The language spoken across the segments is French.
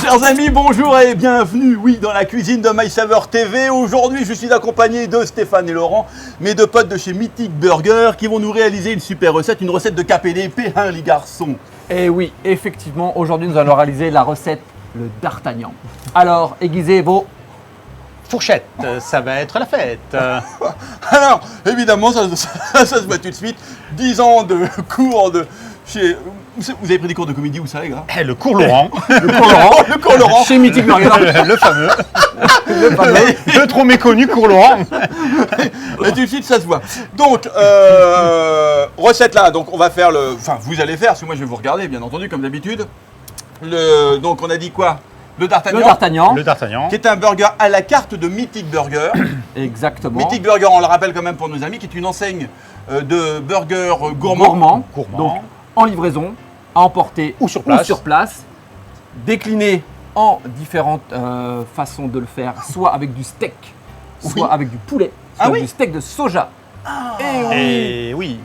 Chers amis, bonjour et bienvenue, oui, dans la cuisine de MySaveur TV. Aujourd'hui, je suis accompagné de Stéphane et Laurent, mes deux potes de chez Mythic Burger, qui vont nous réaliser une super recette, une recette de KPDP, hein, les garçons. Et oui, effectivement, aujourd'hui, nous allons réaliser la recette, le D'Artagnan. Alors, aiguisez vos... Fourchette, ça va être la fête. Alors, évidemment, ça se voit tout de suite. 10 ans de cours de chez... Vous avez pris des cours de comédie, où ça, les gars? Le cours Laurent. Le cours Laurent. Chez Mythic Burger. Le fameux. Le trop méconnu cours Laurent. Et tout de suite, ça se voit. Donc, recette là, donc on va faire le... Enfin, vous allez faire, parce que moi je vais vous regarder, bien entendu, comme d'habitude. Donc, on a dit quoi? Le D'Artagnan. Le D'Artagnan. Le D'Artagnan. Qui est un burger à la carte de Mythic Burger. Exactement. Mythic Burger, on le rappelle quand même pour nos amis, qui est une enseigne de burgers gourmands. Gourmand. Donc, en livraison, à emporter Ou sur place. Décliné en différentes façons de le faire, soit avec du steak, soit avec du poulet, soit avec du steak de soja. Et oui.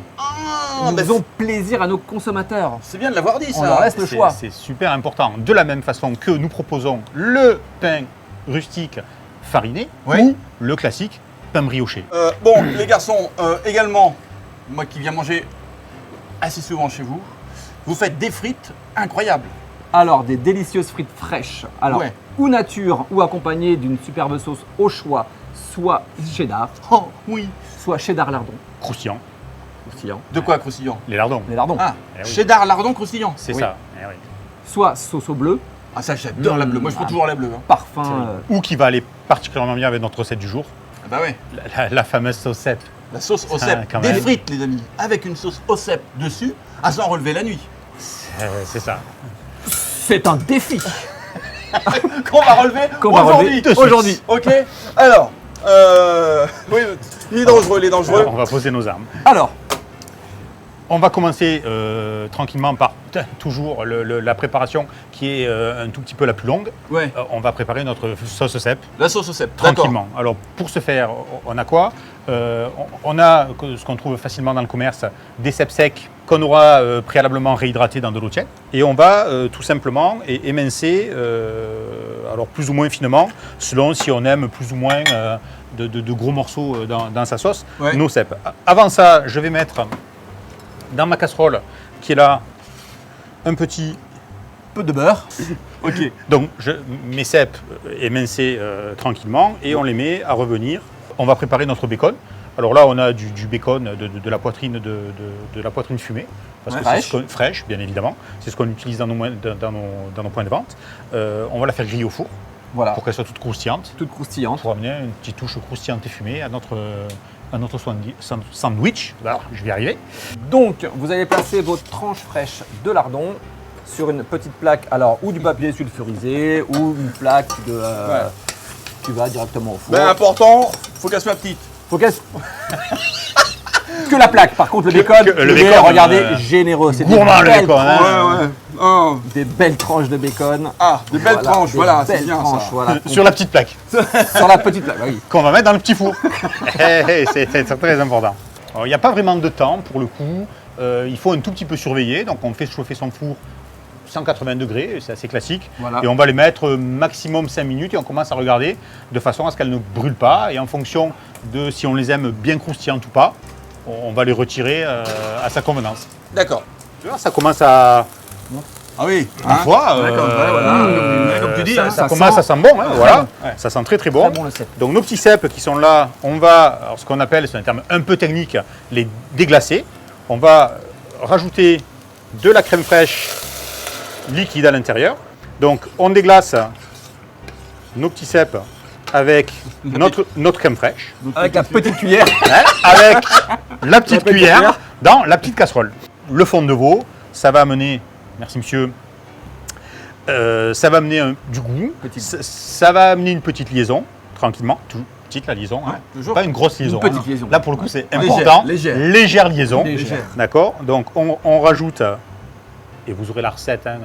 Nous faisons plaisir à nos consommateurs. C'est bien de l'avoir dit, On ça. leur laisse le choix. C'est super important. De la même façon que nous proposons le pain rustique fariné ou le classique pain brioché. Bon, les garçons, également, moi qui viens manger assez souvent chez vous, vous faites des frites incroyables. Alors, des délicieuses frites fraîches. Alors, Ouais. ou nature, ou accompagnées d'une superbe sauce au choix, soit cheddar, Oh, oui. soit cheddar lardon. Croustillant. Croustillant. De quoi, croustillant? Les lardons. Les lardons. Ah, Eh oui. cheddar lardon croustillant. C'est Oui. ça. Eh oui. Soit sauce au bleu, Ah, ça, j'adore la bleue. Moi, je prends toujours la bleue. Hein. parfum. Ou qui va aller particulièrement bien avec notre recette du jour. Ah, bah ouais. La fameuse saucette. La sauce au Ça, cèpe. quand Des même. frites, les amis, avec une sauce au cèpe dessus, à s'en relever la nuit. C'est ça. C'est un défi. Qu'on va relever Qu'on va relever aujourd'hui. Ok. Alors, oui, il est dangereux, il est dangereux. On va poser nos armes. Alors, On va commencer tranquillement par toujours la préparation qui est un tout petit peu la plus longue. Ouais. On va préparer notre sauce au cèpe La sauce au cèpe. D'accord. tranquillement. Alors pour ce faire, on a quoi? On a ce qu'on trouve facilement dans le commerce, des cèpes secs qu'on aura préalablement réhydratés dans de l'eau tiède. Et on va tout simplement émincer, alors plus ou moins finement, selon si on aime plus ou moins de gros morceaux dans sa sauce, Ouais. nos cèpes. Avant ça, je vais mettre dans ma casserole qui est là un petit peu de beurre. Ok. donc mes cèpes émincés tranquillement et on les met à revenir. On va préparer notre bacon. Alors là on a du bacon de la poitrine de la poitrine fumée parce Ouais, que c'est fraîche bien évidemment. C'est ce qu'on utilise dans nos points de vente. On va la faire griller au four Voilà, pour qu'elle soit toute croustillante, toute croustillante. pour amener une petite touche croustillante et fumée à notre sandwich. Alors, je vais y arriver. Donc, vous allez placer votre tranche fraîche de lardon sur une petite plaque, alors ou du papier sulfurisé ou une plaque qui va directement au four. Ben, important, faut qu'elle soit petite. Faut qu'elle... que la plaque, par contre, le bacon, le il est, bacon, regardez, généreux. C'est des gourmand, le belles bacon, hein. tranches, Ouais. Oh. des belles tranches de bacon. Ah, de belles tranches, des voilà, c'est belles bien tranches, ça. voilà. Sur la petite plaque Sur la petite plaque, oui. qu'on va mettre dans le petit four. C'est très important. Alors, il n'y a pas vraiment de temps pour le coup. Il faut un tout petit peu surveiller. Donc on fait chauffer son four 180 degrés, c'est assez classique. Voilà. Et on va les mettre maximum 5 minutes et on commence à regarder de façon à ce qu'elles ne brûlent pas. Et en fonction de si on les aime bien croustillantes ou pas, on va les retirer à sa convenance. D'accord. Tu vois, ça commence à... Ah oui. Une fois, D'accord, ouais, voilà. Comme tu dis, ça, hein, ça ça commence sent à sent bon, hein, voilà. Ouais. Ça sent très très bon. Très bon le cèpe. Donc nos petits cèpes qui sont là, on va, alors, ce qu'on appelle, c'est un terme un peu technique, les déglacer. On va rajouter de la crème fraîche liquide à l'intérieur. Donc on déglace nos petits cèpes avec notre crème fraîche, Avec la petite cuillère. hein, avec la petite petite cuillère cuillère. dans la petite casserole. Le fond de veau, ça va amener, merci monsieur, ça va amener du goût, ça va amener une petite liaison, tranquillement, tout petite la liaison, hein. toujours. Pas une grosse liaison. petite hein. liaison. Là pour le coup c'est Légère, important, légère. légère liaison, Légère. d'accord. Donc on rajoute, et vous aurez la recette hein,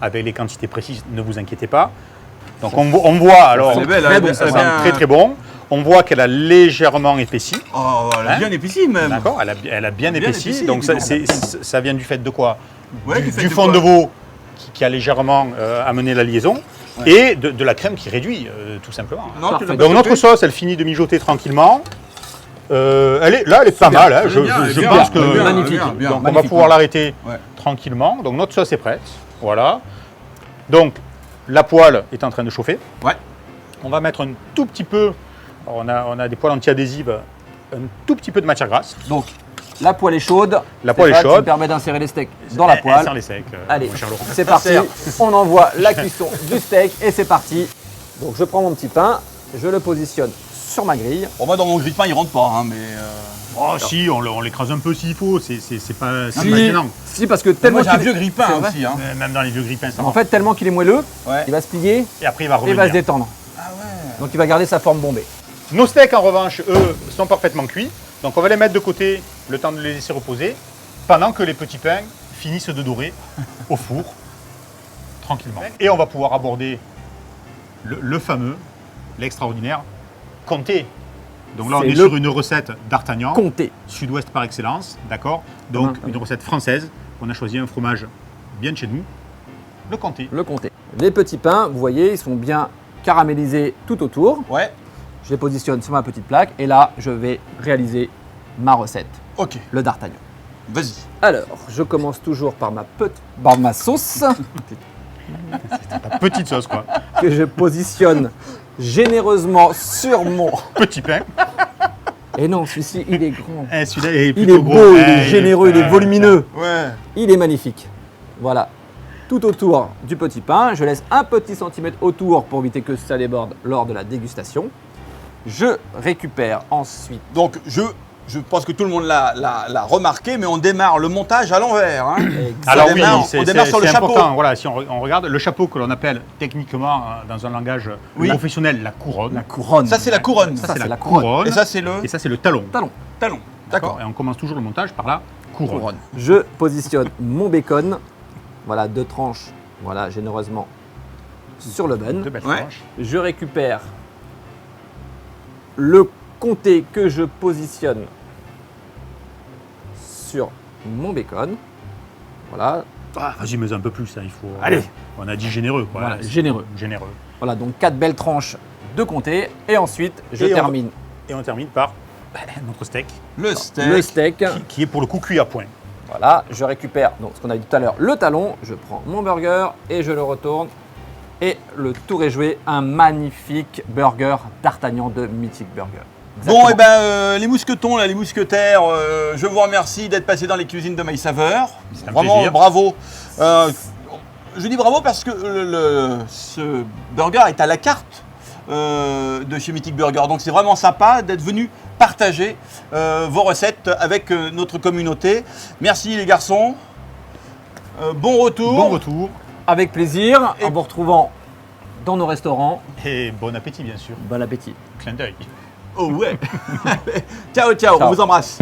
avec les quantités précises, ne vous inquiétez pas. Donc on voit alors, C'est belle, très hein, bon, elle ça est sent bien- très très bon. On voit qu'elle a légèrement épaissi. Oh, elle a Hein bien épaissi même. D'accord, elle a bien épaissi. Donc dis ça vient du fait de quoi? Ouais, du du fait de fond quoi de veau qui a légèrement amené la liaison. Ouais. et de la crème qui réduit, tout simplement. Non, tu Parfait. l'as pas Donc notre chopé sauce, elle finit de mijoter tranquillement. Elle est pas mal. Hein. Elle est bien, elle est Je bien, pense elle est que bien, magnifique. elle est bien. donc, on va Magnifique. pouvoir l'arrêter Ouais. tranquillement. Donc notre sauce est prête. Voilà. Donc la poêle est en train de chauffer. Ouais. On va mettre un tout petit peu. Alors, on a des poêles anti-adhésives. Un tout petit peu de matière grasse. Donc, la poêle est chaude. La poêle est Stéphane, chaude. qui me permet d'insérer les steaks dans la Elle poêle. sert les steaks, Allez, mon cher Laurent. c'est parti. sert. On envoie la cuisson du steak et c'est parti. Donc, je prends mon petit pain, je le positionne sur ma grille. Bon, moi, dans mon grille-pain, il rentre pas, hein, mais. Oh, si, on l'écrase un peu s'il faut. C'est pas Si, gênant. si, parce que Moi, tellement j'ai un qu'il vieux est... grille-pain C'est vrai. aussi, hein. Même dans les vieux grille-pains, ça En va. fait, tellement qu'il est moelleux, Ouais. il va se plier Et après, il va et revenir. il va se détendre. Ah ouais. Donc, il va garder sa forme bombée. Nos steaks, en revanche, eux, sont parfaitement cuits. Donc, on va les mettre de côté le temps de les laisser reposer pendant que les petits pains finissent de dorer au four, tranquillement. Et on va pouvoir aborder le fameux, l'extraordinaire comté. Donc là, on C'est est le sur une recette d'Artagnan, Comté. sud-ouest par excellence, d'accord? Donc, Commun. une recette française. On a choisi un fromage bien de chez nous, le comté. Le comté. Les petits pains, vous voyez, ils sont bien caramélisés tout autour. Ouais. Je les positionne sur ma petite plaque et là, je vais réaliser ma recette, Ok. le d'Artagnan. Vas-y. Alors, je commence toujours par ma sauce La petite sauce, quoi. que je positionne généreusement sur mon... Petit pain. Et non, celui-ci, il est grand. Eh, celui-là est Il plutôt est gros. beau, il Eh, est généreux, il est volumineux. Ouais. Il est magnifique. Voilà. Tout autour du petit pain. Je laisse un petit centimètre autour pour éviter que ça déborde lors de la dégustation. Je récupère ensuite. Donc, je pense que tout le monde l'a remarqué, mais on démarre le montage à l'envers. Hein. Alors On oui, démarre- c'est on démarre sur le chapeau. important. Voilà, si on regarde le chapeau que l'on appelle techniquement dans un langage Oui. professionnel la couronne. La couronne. Ça, c'est la couronne. Ça, c'est c'est la la couronne. couronne. Et ça, c'est le Et ça, c'est le talon. Talon. talon. D'accord. Et on commence toujours le montage par la couronne. Couronne. Je positionne mon bacon. Voilà, 2 tranches. Voilà, généreusement sur le bun. Deux belles Ouais. tranches. Je récupère le comté que je positionne sur mon bacon. Voilà, Ah, vas-y, mais un peu plus, hein, il faut. Allez. On a dit généreux, quoi. Voilà, C'est généreux. Généreux. voilà donc 4 belles tranches de comté. Et ensuite, je Et on- termine Et on termine par notre steak, Le steak. le steak. qui est pour le coup cuit à point. Voilà, je récupère donc ce qu'on a dit tout à l'heure, le talon. Je prends mon burger et je le retourne. Et le tour est joué, un magnifique burger d'Artagnan de Mythic Burger. Bon, et ben les mousquetons, là, les mousquetaires, je vous remercie d'être passés dans les cuisines de My Saveur. C'est un Vraiment, plaisir. bravo. Je dis bravo parce que ce burger est à la carte de chez Mythic Burger. Donc c'est vraiment sympa d'être venu partager vos recettes avec notre communauté. Merci les garçons. Bon retour. Bon retour Avec plaisir, Et- en vous retrouvant dans nos restaurants. et bon appétit, bien sûr. Bon appétit. Clin d'œil. Oh ouais. Ciao, ciao, Ciao. on vous embrasse.